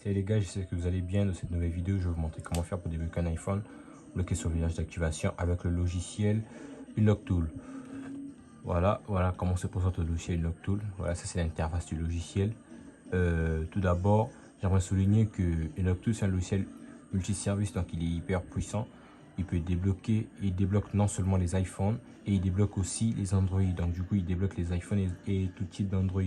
Salut les gars, j'espère que vous allez bien. Dans cette nouvelle vidéo, je vais vous montrer comment faire pour débloquer un iPhone bloqué sur verrouillage d'activation avec le logiciel Unlock Tool. Voilà comment se présente le logiciel Unlock Tool. Voilà, ça c'est l'interface du logiciel. Tout d'abord, j'aimerais souligner que Unlock Tool c'est un logiciel multiservice, donc il est hyper puissant. Il peut débloquer, il débloque non seulement les iPhones, et il débloque aussi les Android. Donc du coup, il débloque les iPhones et tout type d'Android.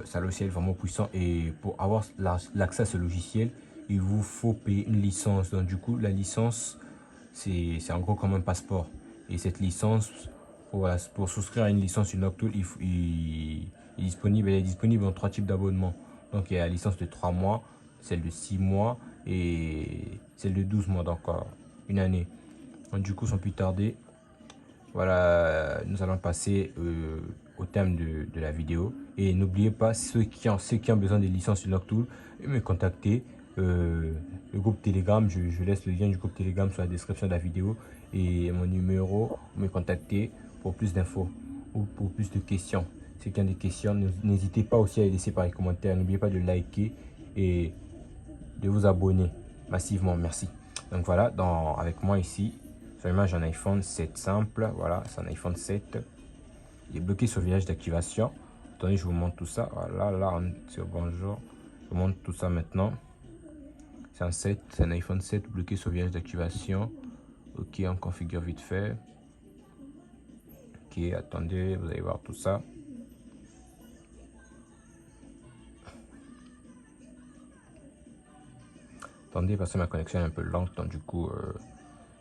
C'est un logiciel vraiment puissant et pour avoir l'accès à ce logiciel, il vous faut payer une licence. Donc du coup, la licence, c'est en gros comme un passeport. Et cette licence, pour souscrire à une licence Unlock Tool, elle est disponible en 3 types d'abonnements. Donc il y a la licence de 3 mois, celle de 6 mois et celle de 12 mois, donc une année. Donc du coup, sans plus tarder, voilà, nous allons passer au thème de la vidéo. Et n'oubliez pas, ceux qui ont besoin des licences Unlock Tool, me contacter. Le groupe Telegram, je laisse le lien du groupe Telegram sur la description de la vidéo. Et mon numéro, me contacter pour plus d'infos ou pour plus de questions. Ceux qui ont des questions, n'hésitez pas aussi à les laisser par les commentaires. N'oubliez pas de liker et de vous abonner massivement. Merci. Donc voilà, avec moi ici, sur l'image, j'ai un iPhone 7 simple. Voilà, c'est un iPhone 7. Il est bloqué sur verrouillage d'activation. Attendez, je vous montre tout ça. Voilà, là, sur bonjour. Je vous montre tout ça maintenant. C'est un 7, c'est un iPhone 7 bloqué sur verrouillage d'activation. Ok, on configure vite fait. Ok, attendez, vous allez voir tout ça. Attendez, parce que ma connexion est un peu lente, donc du coup,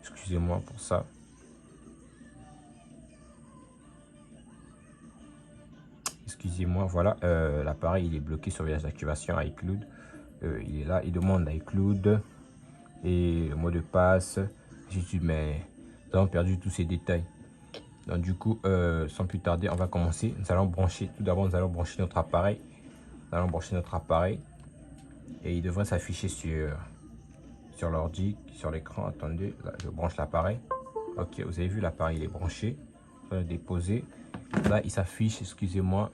excusez-moi pour ça. Excusez-moi, voilà, l'appareil il est bloqué sur verrouillage d'activation iCloud. Il est là, il demande l'iCloud et le mot de passe. Mais nous avons perdu tous ces détails. Donc du coup, sans plus tarder, on va commencer. Nous allons brancher, tout d'abord, nous allons brancher notre appareil. Nous allons brancher notre appareil et il devrait s'afficher sur l'ordi, sur l'écran. Attendez, là, je branche l'appareil. Ok, vous avez vu, l'appareil il est branché. Je vais le déposer. Là, il s'affiche, excusez-moi,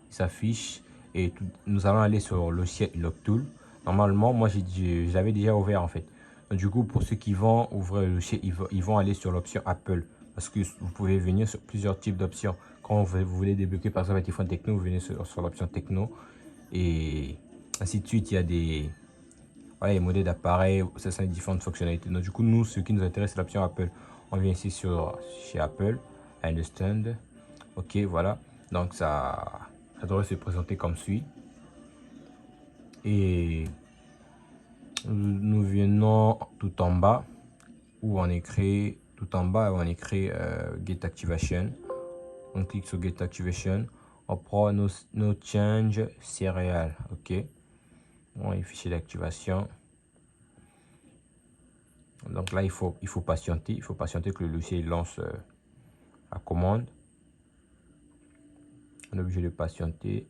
il s'affiche et nous allons aller sur le logiciel Unlock Tool. Normalement, moi, j'avais déjà ouvert en fait. Donc, du coup, pour ceux qui vont ouvrir le logiciel, ils vont aller sur l'option Apple. Parce que vous pouvez venir sur plusieurs types d'options. Quand vous voulez débloquer par exemple un téléphone techno, vous venez sur l'option techno. Et ainsi de suite, il y a des les modèles d'appareils, ça sont les différentes fonctionnalités. Donc du coup, nous, ce qui nous intéresse, c'est l'option Apple. On vient ici chez Apple, Understand. Ok, voilà. Donc ça devrait se présenter comme suit. Et nous venons tout en bas où on écrit Get Activation. On clique sur Get Activation. On prend nos change serial. Ok. Bon, les fichiers d'activation. Donc là, il faut patienter. Il faut patienter que le logiciel lance la commande. On est obligé de patienter.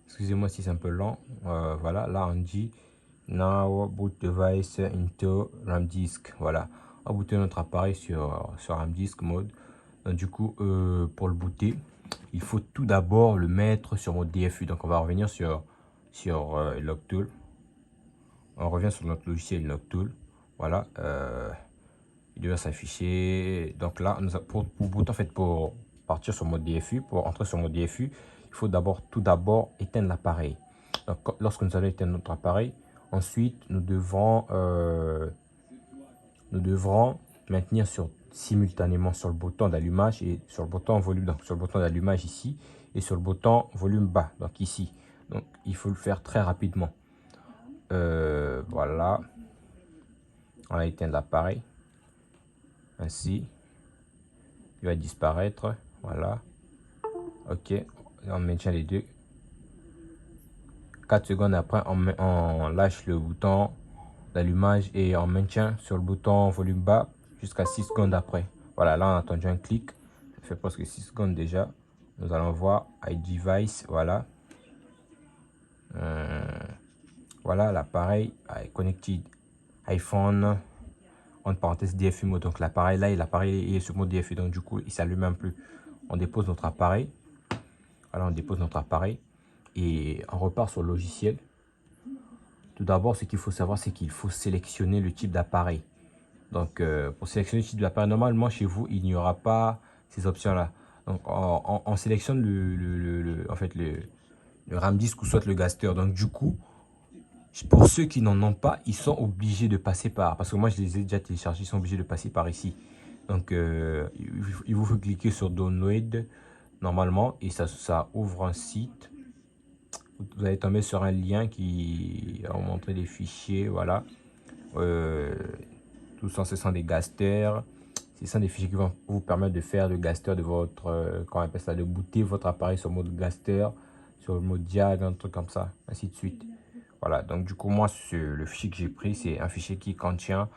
Excusez-moi si c'est un peu lent. Voilà, là on dit Now boot device into RAM disk. Voilà, on va booter notre appareil sur RAM disk mode. Donc, du coup, pour le booter, il faut tout d'abord le mettre sur mode DFU. Donc on va revenir sur Unlock Tool. On revient sur notre logiciel Unlock Tool. Voilà, il doit s'afficher. Donc là, pour booter, en fait, pour partir sur mode DFU, pour entrer sur mode DFU, il faut tout d'abord éteindre l'appareil. Donc lorsque nous allons éteindre notre appareil, ensuite nous devrons maintenir simultanément sur le bouton d'allumage et sur le bouton volume, donc sur le bouton d'allumage ici et sur le bouton volume bas, donc ici. Donc il faut le faire très rapidement. Voilà, on a éteint l'appareil. Ainsi, il va disparaître. Voilà. Ok, on maintient les deux. 4 secondes après, on lâche le bouton d'allumage et on maintient sur le bouton volume bas jusqu'à 6 secondes après. Voilà, là on a entendu un clic. Ça fait presque 6 secondes déjà. Nous allons voir iDevice. Voilà. Voilà, l'appareil est connecté iPhone entre parenthèses DFU mode. Donc l'appareil là, l'appareil est sur mode DFU, donc du coup il s'allume même plus. On dépose notre appareil. Voilà, on dépose notre appareil et on repart sur le logiciel. Tout d'abord, ce qu'il faut savoir, c'est qu'il faut sélectionner le type d'appareil. Donc pour sélectionner le type d'appareil, normalement chez vous il n'y aura pas ces options là. Donc on sélectionne en fait le RAM disk ou soit le gaster. Donc du coup, pour ceux qui n'en ont pas, ils sont obligés de passer par, parce que moi je les ai déjà téléchargés, ils sont obligés de passer par ici. Donc il vous faut cliquer sur download normalement et ça ouvre un site. Vous allez tomber sur un lien qui va vous montrer des fichiers, voilà. Tout ça, ce sont des gasters. Ce sont des fichiers qui vont vous permettre de faire le gaster de votre, comment on appelle ça, de booter votre appareil sur mode gaster, sur le mode diag, un truc comme ça, ainsi de suite. Voilà, donc du coup, moi, le fichier que j'ai pris, c'est un fichier qui contient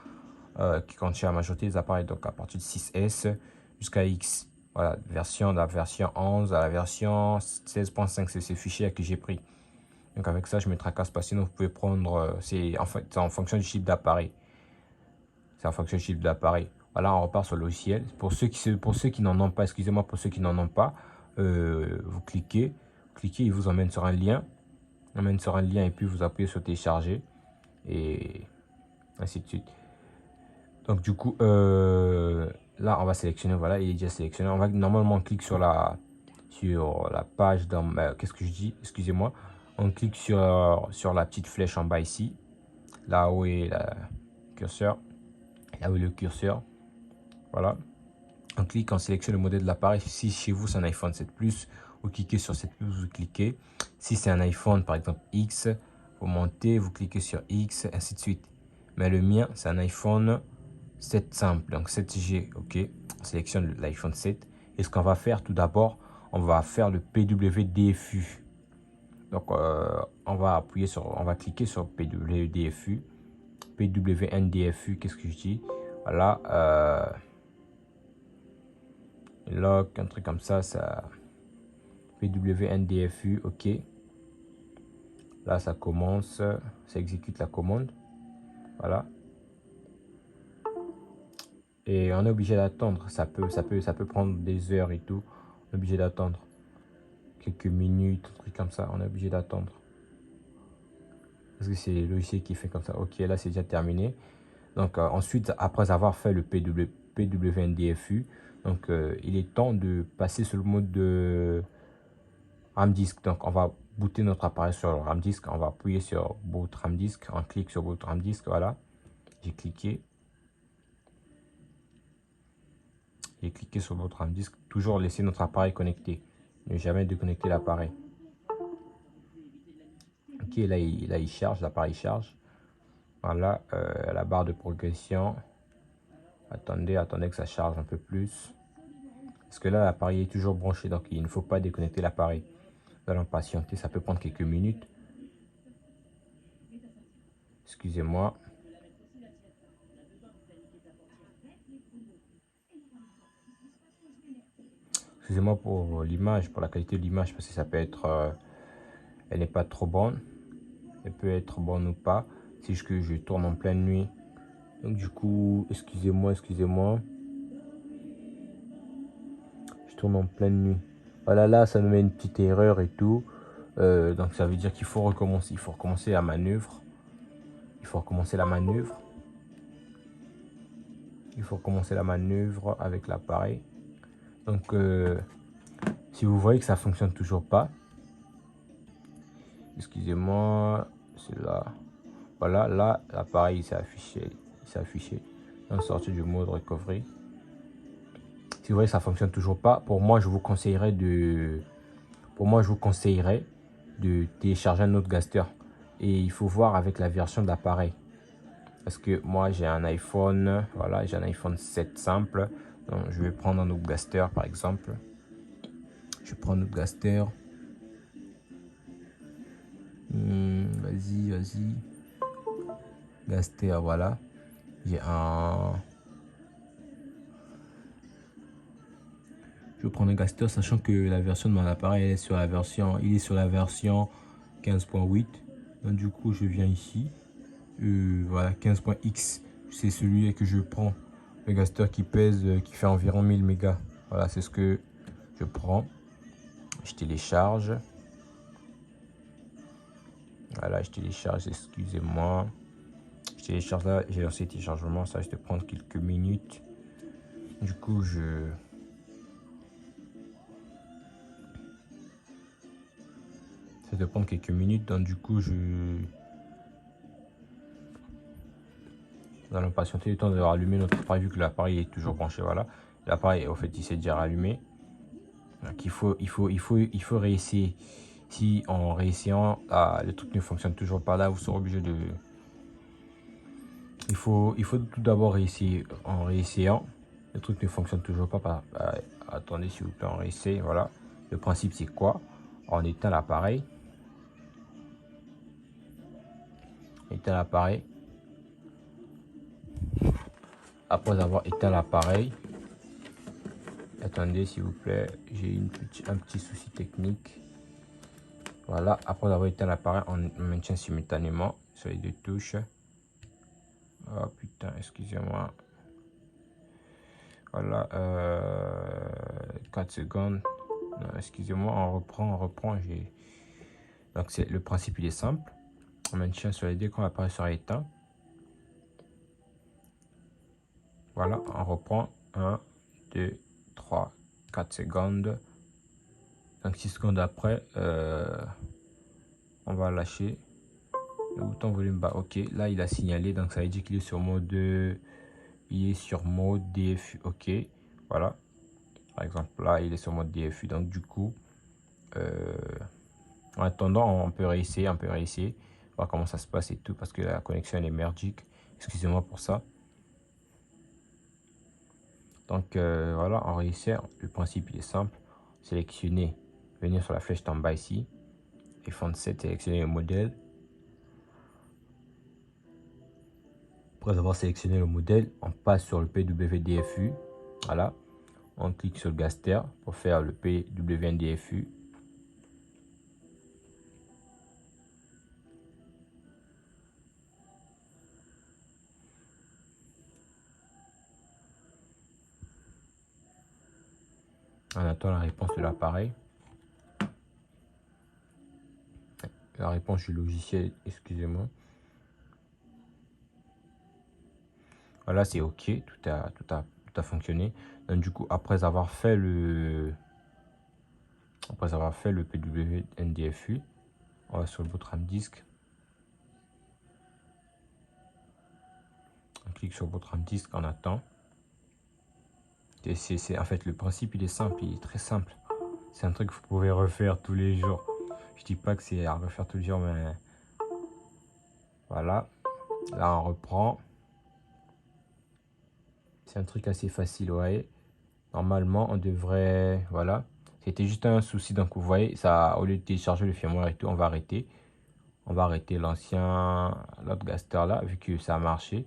la majorité des appareils, donc à partir de 6S jusqu'à X. Voilà, de la version 11 à la version 16.5, c'est ce fichier que j'ai pris. Donc avec ça, je me tracasse pas. Sinon, vous pouvez prendre, c'est en fonction du type d'appareil. C'est en fonction du type d'appareil. Voilà, on repart sur le logiciel. Pour ceux qui n'en ont pas, excusez-moi, pour ceux qui n'en ont pas, vous cliquez, il vous emmène sur un lien. Et puis vous appuyez sur télécharger et ainsi de suite. Donc du coup, là on va sélectionner, voilà, il est déjà sélectionné. Normalement on clique sur la page dans qu'est-ce que je dis, excusez-moi. On clique sur la petite flèche en bas ici, là où est le curseur. Voilà. On clique, on sélectionne le modèle de l'appareil. Si chez vous c'est un iPhone 7 Plus, vous cliquez sur 7 Plus, vous cliquez. Si c'est un iPhone par exemple X, vous montez, vous cliquez sur X, ainsi de suite. Mais le mien c'est un iPhone 7 simple, donc 7G, ok. On sélectionne l'iPhone 7. Et ce qu'on va faire tout d'abord, on va faire le PWDFU. Donc on va cliquer sur PWDFU. PWNDFU, qu'est-ce que je dis? Voilà. Lock, un truc comme ça, PWNDFU, ok. Là, ça commence, ça exécute la commande. Voilà. Et on est obligé d'attendre. Ça peut prendre des heures et tout. On est obligé d'attendre quelques minutes, un truc comme ça. On est obligé d'attendre. Parce que c'est le logiciel qui fait comme ça. Ok, là, c'est déjà terminé. Donc, ensuite, après avoir fait le PWNDFU, donc, il est temps de passer sur le mode de RAM disk. Donc, on va booter notre appareil sur le RAM disk. On va appuyer sur boot RAM disk. On clique sur boot RAM disk. Voilà. J'ai cliqué. J'ai cliqué sur boot RAM disk. Toujours laisser notre appareil connecté. Ne jamais déconnecter l'appareil. Ok, là il charge. L'appareil charge. Voilà. La barre de progression. Attendez que ça charge un peu plus. Parce que là, l'appareil est toujours branché. Donc, il ne faut pas déconnecter l'appareil. Nous allons patienter. Ça peut prendre quelques minutes. Excusez-moi. Excusez-moi pour l'image, pour la qualité de l'image, parce que ça peut être... elle n'est pas trop bonne. Elle peut être bonne ou pas. C'est juste que je tourne en pleine nuit. Donc du coup, excusez-moi. Je tourne en pleine nuit. Voilà, là, ça nous met une petite erreur et tout. Donc ça veut dire qu'il faut recommencer. Il faut recommencer la manœuvre. Avec l'appareil. Donc, si vous voyez que ça fonctionne toujours pas, excusez-moi, c'est là. Voilà, là, l'appareil s'est affiché. On sort du mode recovery. Si vous voyez que ça fonctionne toujours pas, pour moi, je vous conseillerais de télécharger un autre gaster. Et il faut voir avec la version de l'appareil. Parce que moi, j'ai un iPhone, voilà, j'ai un iPhone 7 simple. Donc, je vais prendre un autre gaster, par exemple. Je prends un autre gaster. Vas-y. Gaster, voilà. J'ai un... Je vais prendre un gaster, sachant que la version de mon appareil est sur la version 15.8. Donc du coup, je viens ici. Voilà, 15.x. c'est celui que je prends. Le Gaster qui pèse, qui fait environ 1000 mégas. Voilà, c'est ce que je prends. Je télécharge. Voilà, je télécharge, excusez-moi. Je télécharge là, j'ai lancé le téléchargement, ça risque de prendre quelques minutes. Du coup, ça de prendre quelques minutes, donc du coup, nous allons patienter le temps de rallumer notre appareil vu que l'appareil est toujours branché. Voilà, l'appareil, en fait, il s'est déjà rallumé. Donc, il faut réessayer. Si en réessayant, le truc ne fonctionne toujours pas là, vous serez obligé de. Il faut tout d'abord réessayer. En réessayant, le truc ne fonctionne toujours pas. Attendez, s'il vous plaît, on réessaye. Voilà. Le principe, c'est quoi? On éteint l'appareil. Éteint l'appareil. Après avoir éteint l'appareil, attendez, s'il vous plaît, j'ai un petit souci technique. Voilà. Après avoir éteint l'appareil, on maintient simultanément sur les deux touches. Oh putain, excusez-moi. Voilà, 4 secondes. Excusez-moi, on reprend. Donc le principe il est simple. On maintient sur les deux quand l'appareil sera éteint. Voilà, on reprend. 1, 2, 3, 4 secondes. Donc 6 secondes après, on va lâcher le bouton volume bas. Ok, là il a signalé, donc ça veut dire qu'il est sur mode DFU. Ok, voilà. Par exemple, là il est sur mode DFU, donc du coup, en attendant, on peut réessayer, voir comment ça se passe et tout, parce que la connexion elle est merdique. Excusez-moi pour ça. Donc voilà, on réessaye. Le principe il est simple. Sélectionner, venir sur la flèche en bas ici, et font 7, sélectionner le modèle. Après avoir sélectionné le modèle, on passe sur le PWDFU. Voilà, on clique sur le Gaster pour faire le PWDFU. On attend la réponse de l'appareil. La réponse du logiciel, excusez-moi. Voilà, c'est OK, tout a fonctionné. Donc, du coup, après avoir fait le PWNDFU, on va sur le bout RAM disque. On clique sur votre RAM disque, on attend. En fait, le principe, il est simple, il est très simple. C'est un truc que vous pouvez refaire tous les jours. Je dis pas que c'est à refaire tous les jours, mais voilà. Là, on reprend. C'est un truc assez facile, vous voyez. Normalement, on devrait... Voilà. C'était juste un souci. Donc, vous voyez, ça, au lieu de télécharger le firmware et tout, on va arrêter. On va arrêter l'autre Gaster là, vu que ça a marché.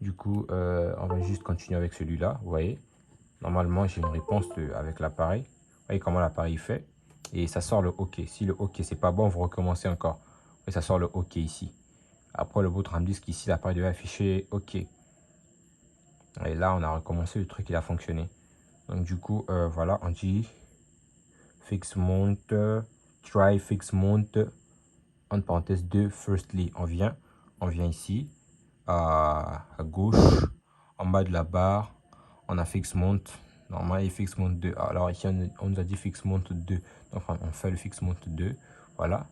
Du coup, on va juste continuer avec celui-là, vous voyez. Normalement, j'ai une réponse avec l'appareil. Vous voyez comment l'appareil fait. Et ça sort le OK. Si le OK, c'est pas bon, vous recommencez encore. Et ça sort le OK ici. Après, le bout RAM disque ici, l'appareil devait afficher OK. Et là, on a recommencé, le truc, il a fonctionné. Donc, du coup, voilà, on dit fix mount, try fix mount, entre parenthèses 2, firstly. On vient ici, à gauche, en bas de la barre, on a fix mount. Normalement, il fix mount 2. Alors ici, on nous a dit fix mount 2. Donc, on fait le fix mount 2. Voilà.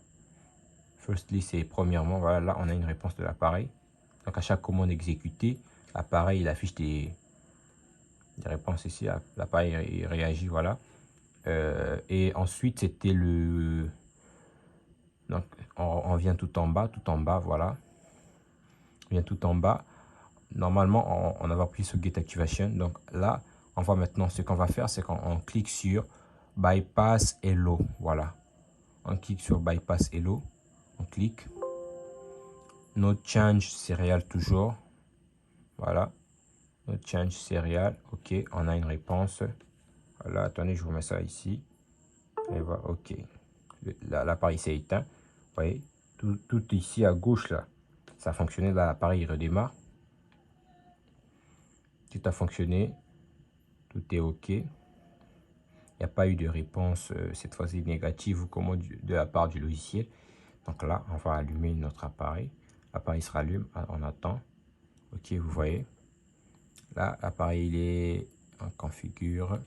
Firstly, c'est premièrement. Voilà, là, on a une réponse de l'appareil. Donc, à chaque commande exécutée, l'appareil, il affiche des réponses ici. L'appareil, il réagit. Voilà. Et ensuite, c'était le... Donc, on vient tout en bas, voilà. On vient tout en bas. Normalement, on va appuyer sur Get Activation. Donc là, on va maintenant, ce qu'on va faire, c'est qu'on clique sur Bypass Hello. Voilà. On clique sur Bypass Hello. On clique. No Change Serial toujours. Voilà. No Change Serial. OK. On a une réponse. Voilà. Attendez, je vous mets ça ici. Et voilà. OK. L'appareil s'est éteint. Vous voyez, tout ici à gauche, là, ça a fonctionné. Là, l'appareil redémarre. tout a fonctionné, tout est OK. Il n'y a pas eu de réponse cette fois-ci négative ou comment de la part du logiciel. Donc là, on va allumer notre appareil. L'appareil se rallume, on attend. OK, vous voyez. Là, l'appareil il est en configure.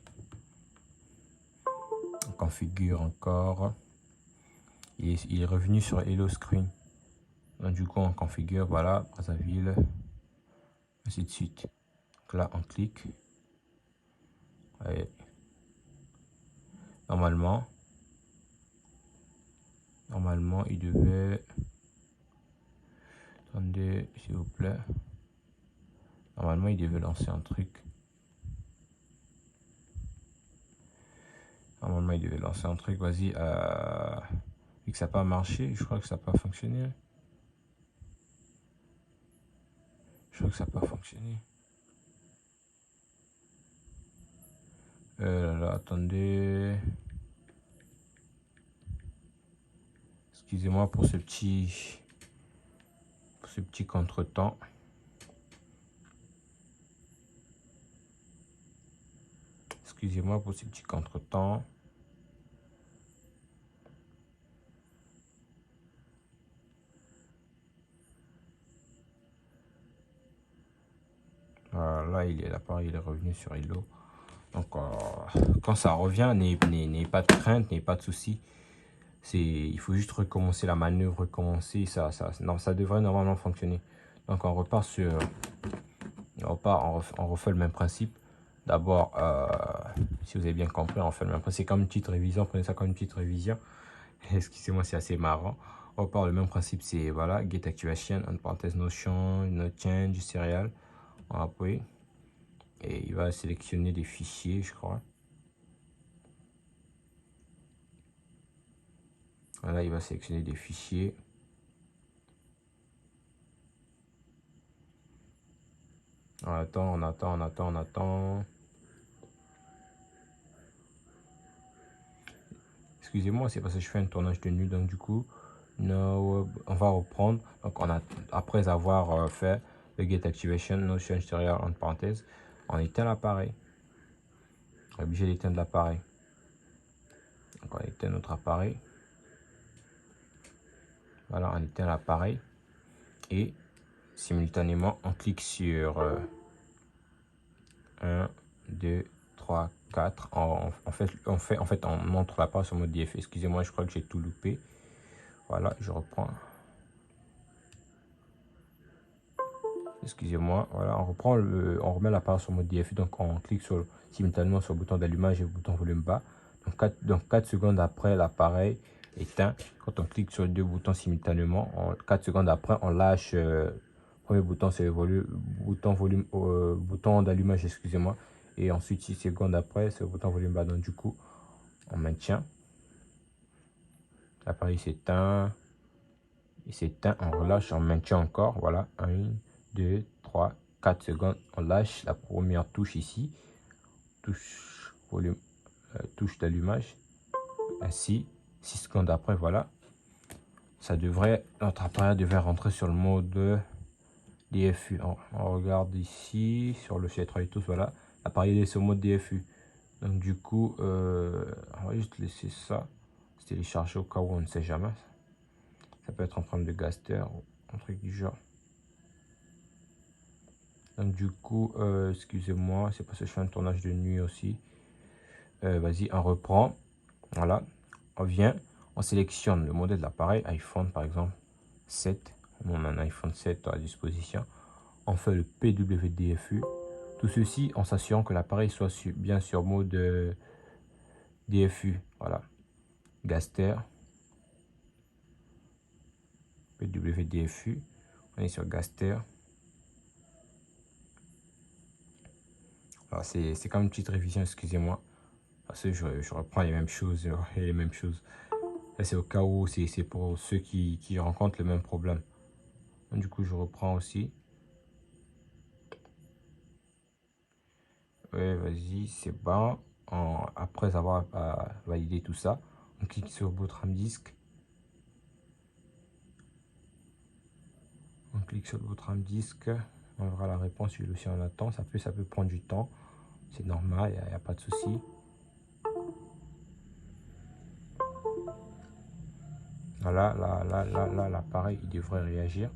On configure encore. Il est revenu sur Hello Screen. Donc du coup, on configure, voilà, Brazzaville, ainsi de suite. Donc là, on clique. Et normalement, il devait... Attendez, s'il vous plaît. Normalement, il devait lancer un truc. Normalement, il devait lancer un truc. Vas-y. Vu que ça n'a pas marché, je crois que ça n'a pas fonctionné. Je crois que ça n'a pas fonctionné. Là, attendez. Excusez-moi pour ce petit contretemps. Excusez-moi pour ce petit contretemps. Là, l'appareil il est revenu sur Hello. Donc, quand ça revient, n'ayez pas de crainte, n'ayez pas de soucis. Il faut juste recommencer la manœuvre, recommencer. Ça devrait normalement fonctionner. Donc, on repart sur... On refait le même principe. D'abord, si vous avez bien compris, on refait le même principe. C'est comme une petite révision. Prenez ça comme une petite révision. Excusez-moi, c'est assez marrant. On repart le même principe. C'est voilà, get activation, en parenthèse, no change, no change, serial. On appuie. Et il va sélectionner des fichiers, je crois. Voilà, il va sélectionner des fichiers. On attend. Excusez-moi, c'est parce que je fais un tournage de nuit, donc du coup, on va reprendre. Donc, après avoir fait le get activation, no change serial en parenthèse, on éteint l'appareil. On est obligé d'éteindre l'appareil. Donc, on éteint notre appareil. Voilà, on éteint l'appareil. Et simultanément, on clique sur 1, 2, 3, 4. En fait, on montre l'appareil sur mode DF. Excusez-moi, je crois que j'ai tout loupé. Voilà, je reprends. Excusez-moi, voilà, on remet l'appareil sur mode DFU, donc on clique simultanément sur le bouton d'allumage et le bouton volume bas. Donc 4 secondes après, l'appareil éteint. Quand on clique sur les deux boutons simultanément, 4 secondes après, on lâche le premier bouton, c'est le bouton d'allumage, excusez-moi. Et ensuite, 6 secondes après, c'est le bouton volume bas. Donc du coup, on maintient. L'appareil s'éteint. Il s'éteint, on relâche, on maintient encore. Voilà, 1, 2, 3, 4 secondes. On lâche la première touche ici. Touche volume, touche d'allumage. Ainsi, 6 secondes après, voilà. Notre appareil devrait rentrer sur le mode DFU. On regarde ici, sur le C3 et tout, voilà. L'appareil est sur le mode DFU. Donc du coup, on va juste laisser ça se télécharger au cas où on ne sait jamais. Ça peut être un problème de Gaster ou un truc du genre. Donc du coup, excusez-moi, c'est parce que je fais un tournage de nuit aussi. Vas-y, on reprend. Voilà, on vient, on sélectionne le modèle de l'appareil, iPhone par exemple 7. On a un iPhone 7 à disposition. On fait le PWDFU. Tout ceci en s'assurant que l'appareil soit bien sur mode DFU. Voilà, Gaster, PWDFU. On est sur Gaster. C'est comme une petite révision, excusez-moi. Parce que je reprends les mêmes choses et les mêmes choses. Là, c'est au cas où, c'est pour ceux qui rencontrent le même problème. Donc, du coup, je reprends aussi. Ouais, vas-y, c'est bon. Après avoir validé tout ça, on clique sur Boot RAM Disk. On clique sur le Boot RAM Disk. On verra la réponse si le dossier en attend. Ça peut prendre du temps. C'est normal, il n'y a pas de souci. Voilà, là, l'appareil, il devrait réagir.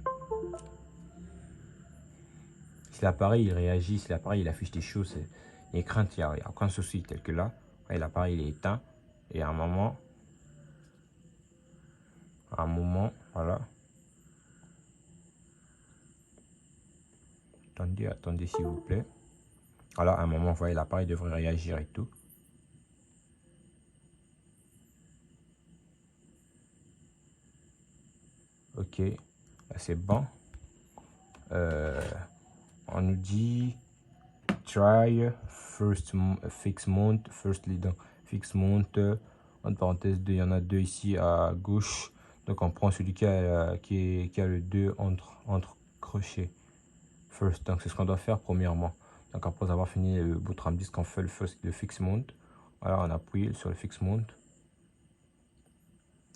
Si l'appareil, il réagit, si l'appareil, il affiche des choses, les craintes, il n'y a aucun souci, tel que là. L'appareil, il est éteint. Et à un moment, voilà. Attendez, s'il vous plaît. Voilà, à un moment, vous voyez, l'appareil devrait réagir et tout. Ok, là, c'est bon. On nous dit try first fix mount firstly, donc fix mount entre parenthèses 2, il y en a deux ici à gauche, donc on prend celui qui a le 2 entre crochets first. Donc c'est ce qu'on doit faire premièrement. Donc après avoir fini le boot RAM disk, on fait le fix mount. Voilà, on appuie sur le fix mount.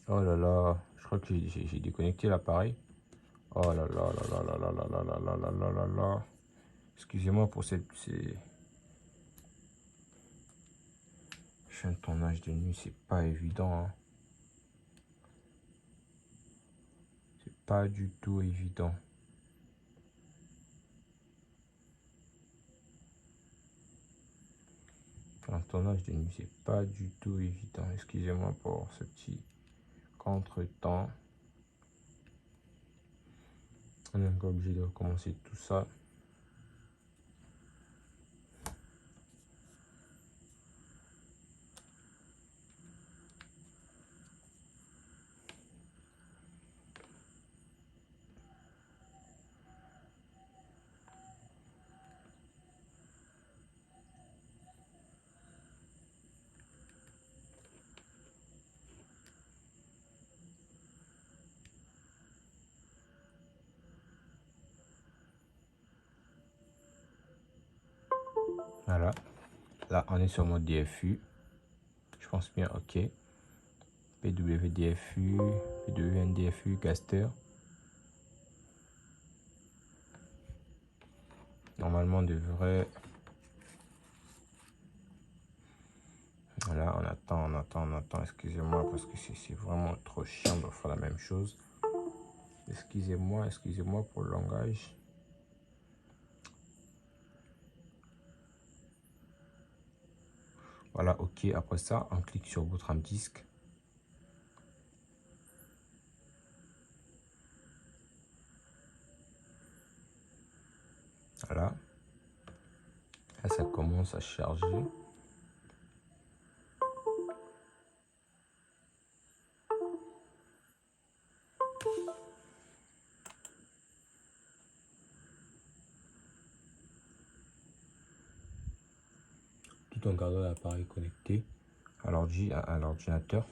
Oh là là, je crois que j'ai déconnecté l'appareil. Oh là là là là là là là là là là là là là. Excusez-moi pour ces chaînes de tournage de nuit, c'est pas évident. Hein. C'est pas du tout évident. Un tournage de nuit, c'est pas du tout évident. Excusez-moi pour ce petit contretemps. On est encore obligé de recommencer tout ça. Voilà. Là, on est sur mode DFU. Je pense bien, ok. PWDFU, PWNDFU, caster. Normalement, on devrait... Voilà, on attend. Excusez-moi parce que c'est vraiment trop chiant de faire la même chose. Excusez-moi pour le langage. Voilà, ok. Après ça, on clique sur votre RAM disque. Voilà. Là, ça commence à charger. Tout en gardant l'appareil connecté à l'ordinateur.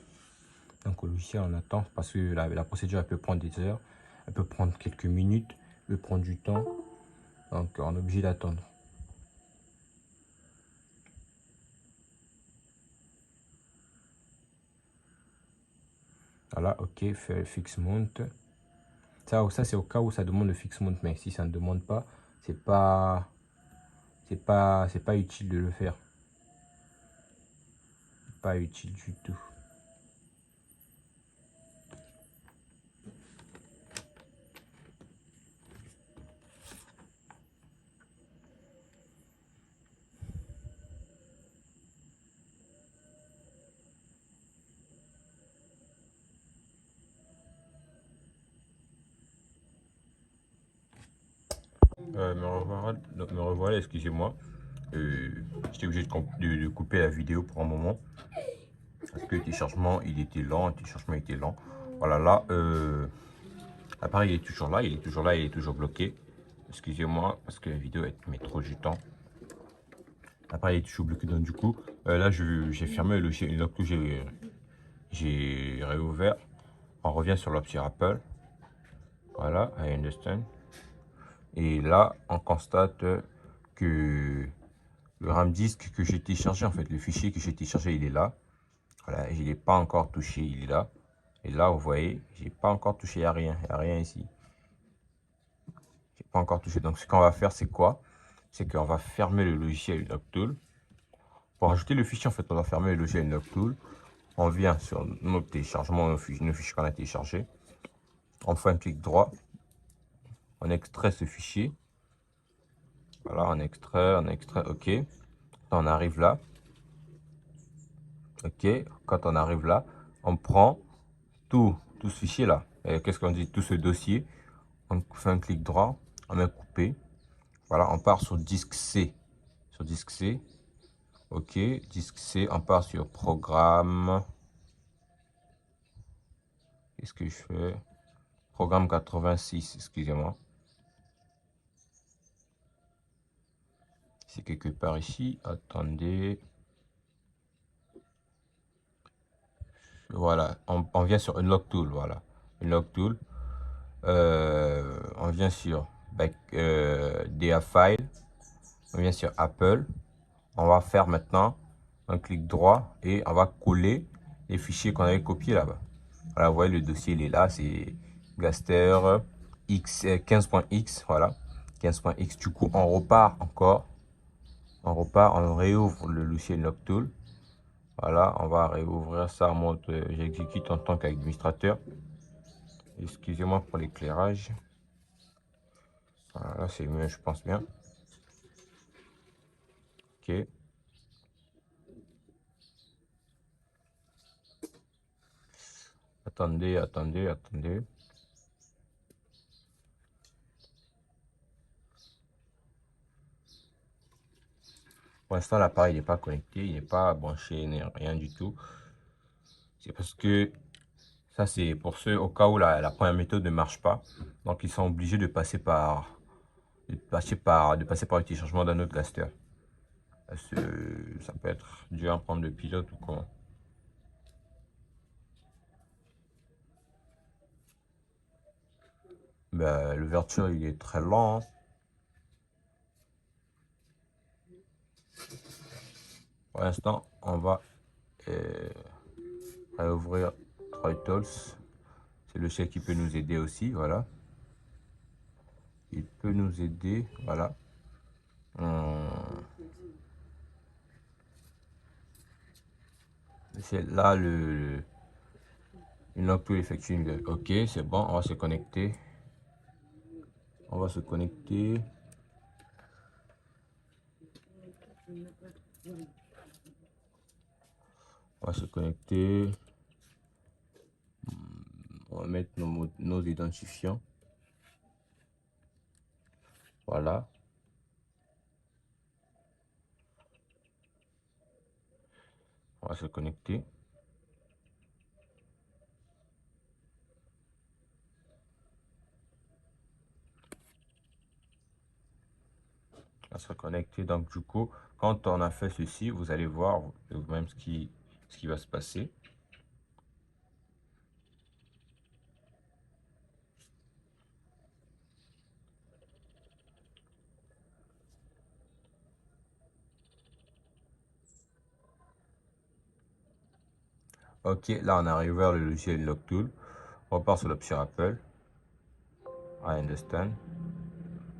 Donc au logiciel, on attend parce que la procédure, elle peut prendre des heures, elle peut prendre quelques minutes, elle peut prendre du temps. Donc on est obligé d'attendre. Voilà, ok, fait le fix mount. Ça c'est au cas où ça demande le fix mount, mais si ça ne demande pas, c'est pas utile de le faire. Pas utile du tout. Me revoilà, excusez-moi. J'étais obligé de couper la vidéo pour un moment. Parce que le téléchargement, il était lent. Voilà, là, l'appareil est toujours là, il est toujours bloqué. Excusez-moi, parce que la vidéo met trop du temps. L'appareil est toujours bloqué, donc du coup, là, j'ai fermé le logiciel, donc j'ai réouvert. On revient sur l'option Apple. Voilà, I understand. Et là, on constate que le RAM disk que j'ai téléchargé, en fait, le fichier que j'ai téléchargé, il est là. Voilà, je ne l'ai pas encore touché, il est là. Et là, vous voyez, j'ai pas encore touché à rien. Il n'y a rien ici. J'ai pas encore touché. Donc ce qu'on va faire, c'est quoi? C'est qu'on va fermer le logiciel Unlocktool. Pour ajouter le fichier, en fait, on va fermer le logiciel Unlocktool. On vient sur notre téléchargement, nos fichiers qu'on a téléchargés. On fait un clic droit. On extrait ce fichier. Voilà, on extrait, ok. On arrive là. Ok, quand on arrive là, on prend tout ce fichier là. Qu'est-ce qu'on dit? Tout ce dossier. On fait un clic droit, on met couper. Voilà, on part sur disque C. Sur disque C. Ok, disque C, on part sur programme. Qu'est-ce que je fais? Programme 86, excusez-moi. C'est quelque part ici. Attendez. Voilà, on vient sur Unlock Tool. Voilà, Unlock Tool. On vient sur DA File. On vient sur Apple. On va faire maintenant un clic droit et on va coller les fichiers qu'on avait copiés là-bas. Voilà, vous voyez, le dossier il est là, c'est Gaster X 15.x, voilà, 15.x. Du coup, on repart encore, on réouvre le logiciel Unlocktool. Voilà, on va réouvrir ça en mode j'exécute en tant qu'administrateur. Excusez-moi pour l'éclairage. Voilà, c'est mieux, je pense bien. Ok. Attendez. Pour l'instant, l'appareil n'est pas connecté, il n'est pas branché, rien du tout. C'est parce que ça, c'est pour ceux au cas où la première méthode ne marche pas. Donc, ils sont obligés de passer par, de passer par le téléchargement d'un autre Gaster. Parce que ça peut être dur à prendre le pilote ou quoi. Ben, le virtual, il est très lent, hein. Pour l'instant, on va réouvrir Troytools. C'est le chef qui peut nous aider aussi, voilà. Il peut nous aider, voilà. C'est là une log to effectue une... Ok, c'est bon, on va se connecter. On va se connecter. On va se connecter. On va mettre nos identifiants. Voilà. On va se connecter. On va se connecter. Donc, du coup, quand on a fait ceci, vous allez voir vous-même ce qui va se passer. Ok, là, on arrive vers le logiciel Unlocktool. On repart sur l'option Apple. I understand.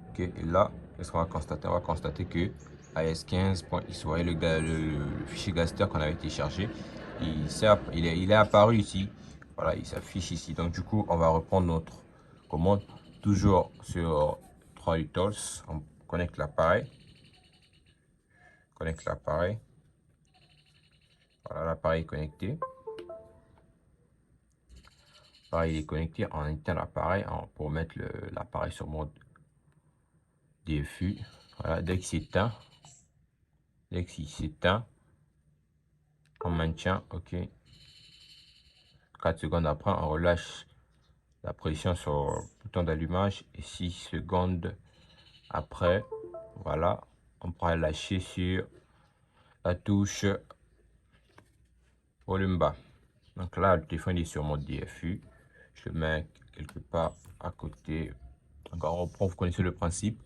Ok, et là, qu'est-ce qu'on va constater? On va constater que AS15.x, vous voyez le fichier Gaster qu'on avait téléchargé, il est apparu ici. Voilà, il s'affiche ici. Donc du coup, on va reprendre notre commande, toujours sur 3utils. On connecte l'appareil. Voilà, l'appareil est connecté. L'appareil est connecté. On éteint l'appareil pour mettre l'appareil sur mode DFU. Voilà, dès qu'il s'éteint, on maintient, ok. 4 secondes après, on relâche la pression sur le bouton d'allumage et 6 secondes après, voilà, on pourra lâcher sur la touche volume bas. Donc là, le téléphone est sur mode DFU. Je le mets quelque part à côté. Encore on reprend, vous connaissez le principe.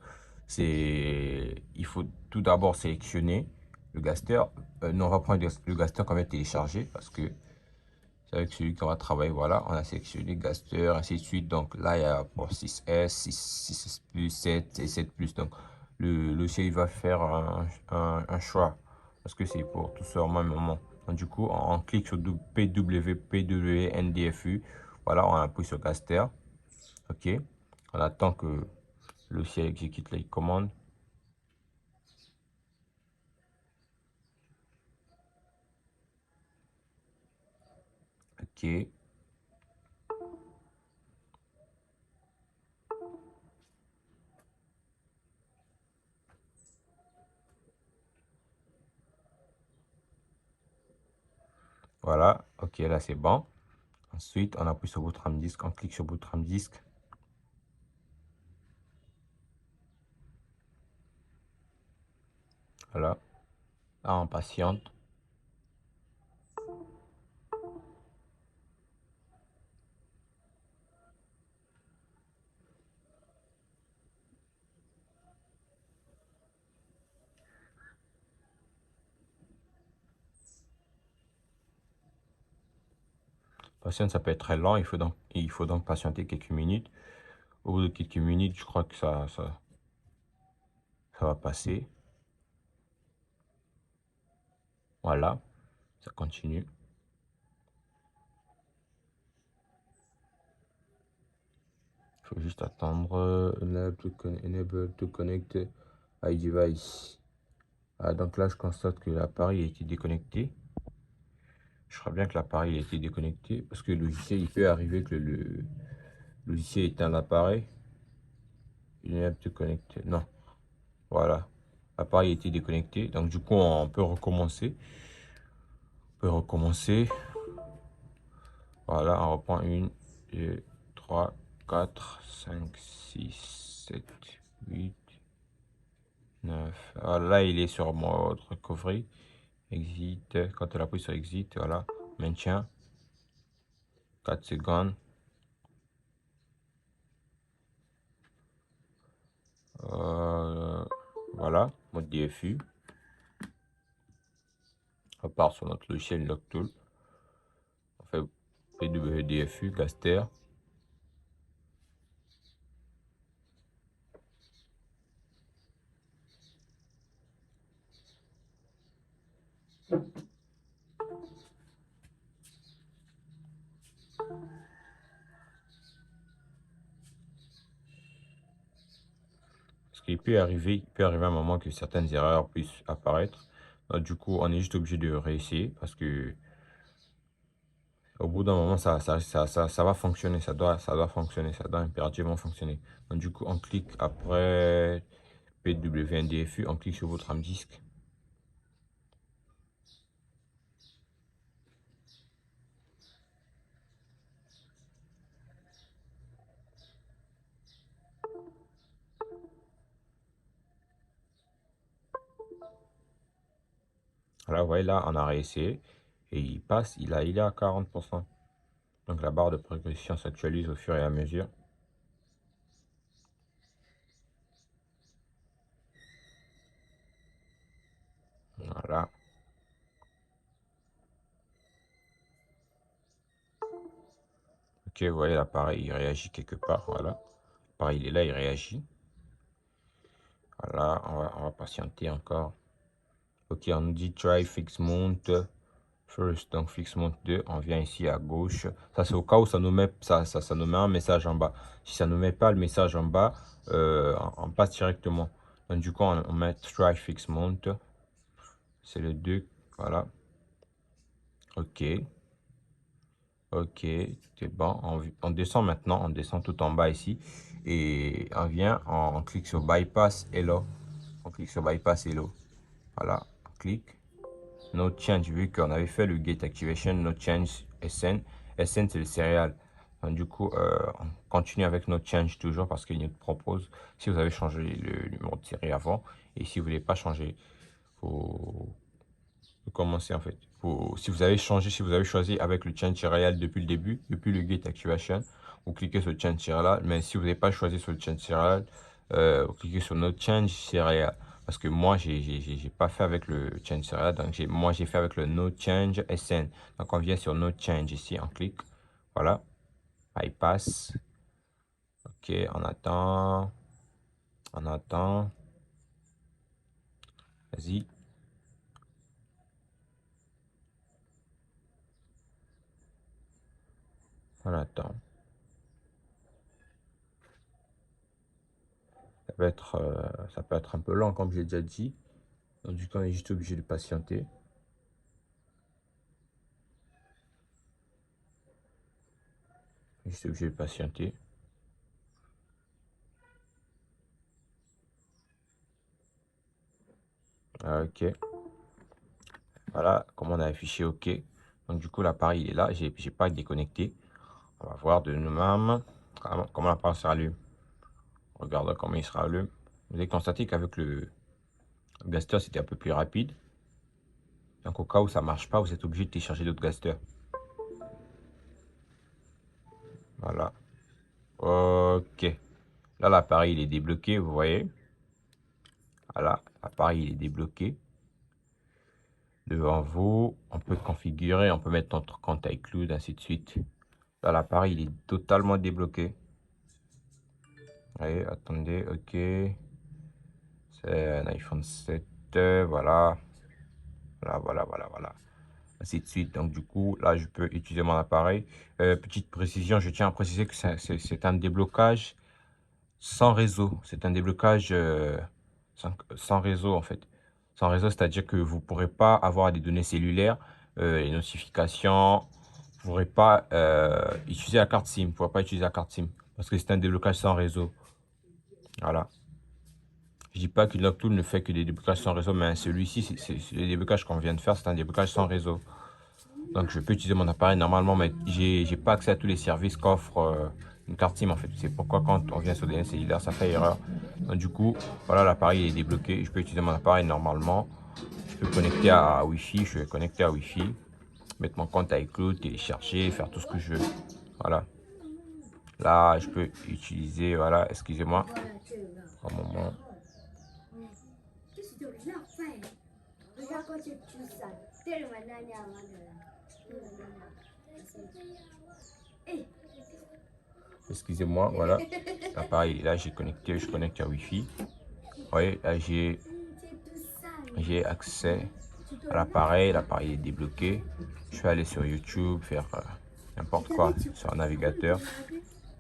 Il faut tout d'abord sélectionner le Gaster. Non, on va prendre le Gaster qu'on va télécharger parce que C'est avec celui qu'on va travailler. Voilà, on a sélectionné Gaster, ainsi de suite. Donc là, il y a pour 6S, 6S plus, 7 et 7 plus. Donc le logiciel il va faire un choix parce que c'est pour tout ça au même moment. Donc du coup, on clique sur PWNDFU. Voilà, on appuie sur Gaster. OK. On attend que le logiciel exécute les commandes. OK. Voilà. OK, là c'est bon. Ensuite, on appuie sur Boot RAM Disk. On clique sur Boot RAM Disk. Voilà. Là, on patiente. Patiente, ça peut être très lent. Il faut donc patienter quelques minutes. Au bout de quelques minutes, je crois que ça va passer. Voilà. Ça continue. Il faut juste attendre. Enable to connect iDevice. Ah, donc là, je constate que l'appareil a été déconnecté. Je crois bien que l'appareil a été déconnecté parce que le logiciel, il peut arriver que le logiciel éteint l'appareil. Enable to connect. Non. Voilà. L'appareil a été déconnecté. Donc, du coup, on peut recommencer. On peut recommencer. Voilà, on reprend 1, 2, 3, 4, 5, 6, 7, 8, 9. Voilà, là, il est sur mode recovery. Exit. Quand on appuie sur exit, voilà. Maintien. 4 secondes. Voilà, mode DFU. On part sur notre logiciel Locktool. On fait PWDFU, Gaster. Ce qui il peut arriver un moment que certaines erreurs puissent apparaître. Donc, du coup, on est juste obligé de réessayer parce que au bout d'un moment, ça va fonctionner, ça doit fonctionner, ça doit impérativement fonctionner. Donc, du coup, on clique après PWNDFU, on clique sur votre RAM disque. Voilà, vous voyez là, on a réessayé et il passe, il est à 40%. Donc, la barre de progression s'actualise au fur et à mesure. Voilà. Ok, vous voyez l'appareil, il réagit quelque part. Voilà. L'appareil, il est là, il réagit. Voilà, on va patienter encore. Ok, on nous dit try fix mount first. Donc fix mount 2, on vient ici à gauche. Ça, c'est au cas où ça nous met, ça nous met un message en bas. Si ça ne nous met pas le message en bas, on passe directement. Donc du coup, on met try fix mount. C'est le 2. Voilà. Ok. Ok, c'est bon. On descend maintenant, on descend tout en bas ici. Et on vient, on clique sur Bypass Hello. On clique sur Bypass Hello. Voilà, on clique. No change, vu qu'on avait fait le Gate Activation, no change SN. SN, c'est le céréal. Donc, du coup, on continue avec no change toujours parce qu'il nous propose, si vous avez changé le numéro de série avant, et si vous voulez pas changer, faut commencer en fait. Si vous avez changé, si vous avez choisi avec le change serial depuis le début, depuis le gate activation, vous cliquez sur change serial. Mais si vous n'avez pas choisi sur le change serial, vous cliquez sur no change serial. Parce que moi, j'ai pas fait avec le Change Serial. Donc, moi, j'ai fait avec le No Change SN. Donc, on vient sur No Change ici, on clique. Voilà. Bypass. Ok, on attend. On attend. Vas-y. On attend. Ça peut être un peu lent, comme j'ai déjà dit. Donc, du coup, on est juste obligé de patienter. Juste obligé de patienter. Ok. Voilà, comme on a affiché OK. Donc, du coup, l'appareil il est là. J'ai pas déconnecté. On va voir de nous-mêmes comment l'appareil se rallume. Regardons comment il se rallume. Vous avez constaté qu'avec le Gaster, c'était un peu plus rapide. Donc, au cas où ça ne marche pas, vous êtes obligé de télécharger d'autres Gaster. Voilà. OK. Là, l'appareil il est débloqué, vous voyez. Voilà, l'appareil il est débloqué. Devant vous, on peut configurer, on peut mettre notre compte iCloud, ainsi de suite. Là, l'appareil il est totalement débloqué. Allez, attendez, OK. C'est un iPhone 7, voilà. Voilà. Ainsi de suite. Donc, du coup, là, je peux utiliser mon appareil. Petite précision, je tiens à préciser que c'est un déblocage sans réseau. C'est un déblocage sans réseau, en fait. Sans réseau, c'est-à-dire que vous ne pourrez pas avoir des données cellulaires, les notifications. Vous ne pourrez pas utiliser la carte SIM. Vous ne pourrez pas utiliser la carte SIM parce que c'est un déblocage sans réseau. Voilà. Je dis pas que Locktool ne fait que des déblocages sans réseau, mais celui-ci, c'est le déblocage qu'on vient de faire, c'est un déblocage sans réseau. Donc, je peux utiliser mon appareil normalement, mais j'ai pas accès à tous les services qu'offre une carte SIM en fait. C'est pourquoi quand on vient sur des cellulaires, ça fait erreur. Donc, du coup, voilà, l'appareil est débloqué. Je peux utiliser mon appareil normalement. Je peux connecter à Wi-Fi. Je vais connecter à Wi-Fi. Mettre mon compte à iCloud, télécharger, faire tout ce que je veux. Voilà. Là, je peux utiliser, voilà, excusez-moi. Un moment. Excusez-moi, voilà. L'appareil, là, j'ai connecté, je connecte à Wi-Fi. Vous voyez, là, j'ai accès à l'appareil. L'appareil est débloqué. Je vais aller sur YouTube, faire n'importe quoi sur un navigateur.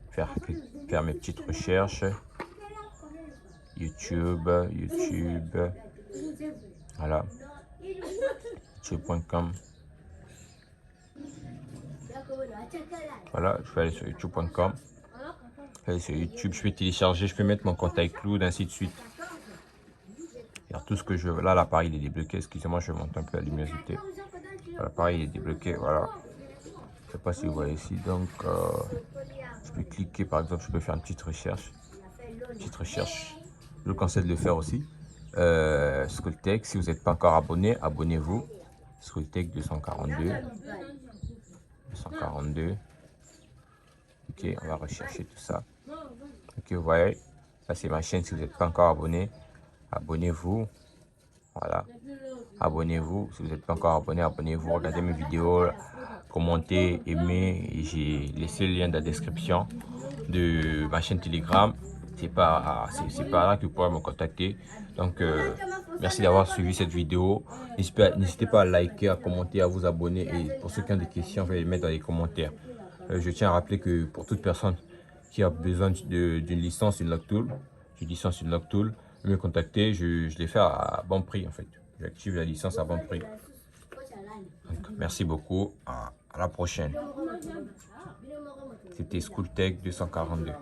Faire mes petites recherches. YouTube. Voilà. YouTube.com. Voilà, je vais aller sur youtube.com. Aller sur YouTube, je vais télécharger, je peux mettre mon compte iCloud, ainsi de suite. Faire tout ce que je veux. Là, l'appareil est débloqué. Excusez-moi, je monte un peu la luminosité. L'appareil est débloqué, voilà. Je ne sais pas si vous voyez ici. Donc, je peux cliquer, par exemple, je peux faire une petite recherche. Je vous conseille de le faire aussi. Skulltech, si vous n'êtes pas encore abonné, abonnez-vous. Skulltech 242. Ok, on va rechercher tout ça. Ok, vous voyez, ça c'est ma chaîne. Si vous n'êtes pas encore abonné, abonnez-vous. Voilà, abonnez-vous. Si vous n'êtes pas encore abonné, abonnez-vous. Regardez mes vidéos, commentez, aimez. J'ai laissé le lien dans la description de ma chaîne Telegram. C'est par là que vous pourrez me contacter. Donc, merci d'avoir suivi cette vidéo. N'hésitez pas à liker, à commenter, à vous abonner. Et pour ceux qui ont des questions, vous pouvez les mettre dans les commentaires. Je tiens à rappeler que pour toute personne qui a besoin d'une licence, une Locktool, me contacter. Je l'ai fait à bon prix en fait. J'active la licence à bon prix. Donc, merci beaucoup. À la prochaine. C'était Skulltech 242.